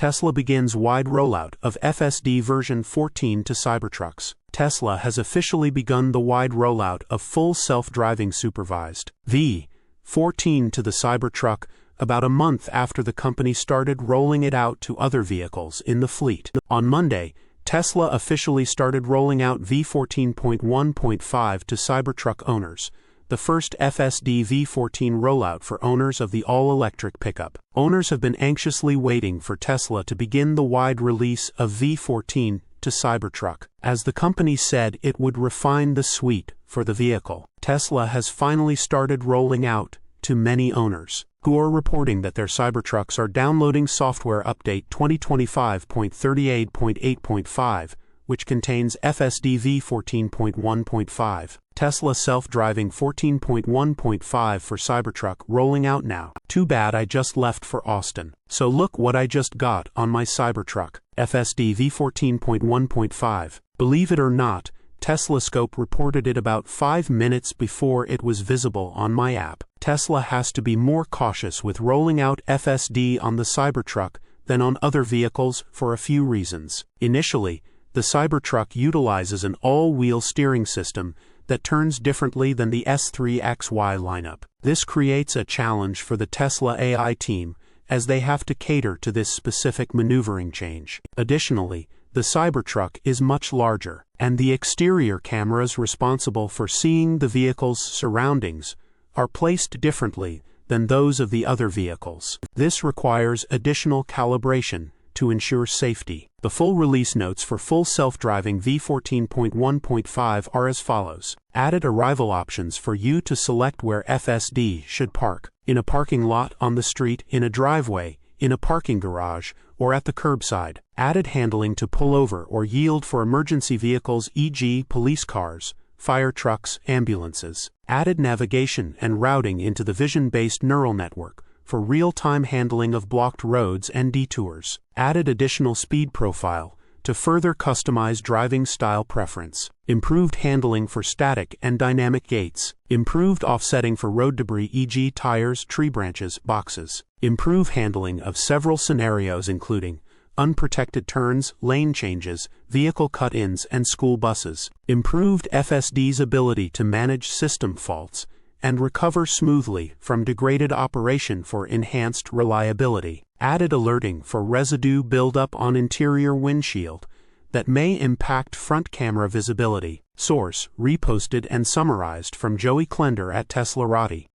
Tesla begins wide rollout of FSD version 14 to Cybertrucks. Tesla has officially begun the wide rollout of full self-driving supervised V14 to the Cybertruck about a month after the company started rolling it out to other vehicles in the fleet. On Monday, Tesla officially started rolling out V14.1.5 to Cybertruck owners, the first FSD V14 rollout for owners of the all-electric pickup. Owners have been anxiously waiting for Tesla to begin the wide release of V14 to Cybertruck, as the company said it would refine the suite for the vehicle. Tesla has finally started rolling out to many owners, who are reporting that their Cybertrucks are downloading software update 2025.38.8.5, which contains FSD V14.1.5. Tesla self-driving 14.1.5 for Cybertruck rolling out now. Too bad I just left for Austin. So look what I just got on my Cybertruck. FSD V14.1.5. Believe it or not, Tesla Scope reported it about 5 minutes before it was visible on my app. Tesla has to be more cautious with rolling out FSD on the Cybertruck than on other vehicles for a few reasons. Initially, the Cybertruck utilizes an all-wheel steering system that turns differently than the S3XY lineup. This creates a challenge for the Tesla AI team, as they have to cater to this specific maneuvering change. Additionally, the Cybertruck is much larger, and the exterior cameras responsible for seeing the vehicle's surroundings are placed differently than those of the other vehicles. This requires additional calibration to ensure safety. The full release notes for full self-driving V14.1.5 are as follows. Added arrival options for you to select where FSD should park: in a parking lot, on the street, in a driveway, in a parking garage, or at the curbside. Added handling to pull over or yield for emergency vehicles, e.g. police cars, fire trucks, ambulances. Added navigation and routing into the vision-based neural network for real-time handling of blocked roads and detours. Added additional speed profile to further customize driving style preference. Improved handling for static and dynamic gates. Improved offsetting for road debris, e.g. tires, tree branches, boxes. Improved handling of several scenarios including unprotected turns, lane changes, vehicle cut-ins, and school buses. Improved FSD's ability to manage system faults and recover smoothly from degraded operation for enhanced reliability. Added alerting for residue buildup on interior windshield that may impact front camera visibility. Source: reposted and summarized from Joey Klender at teslarati.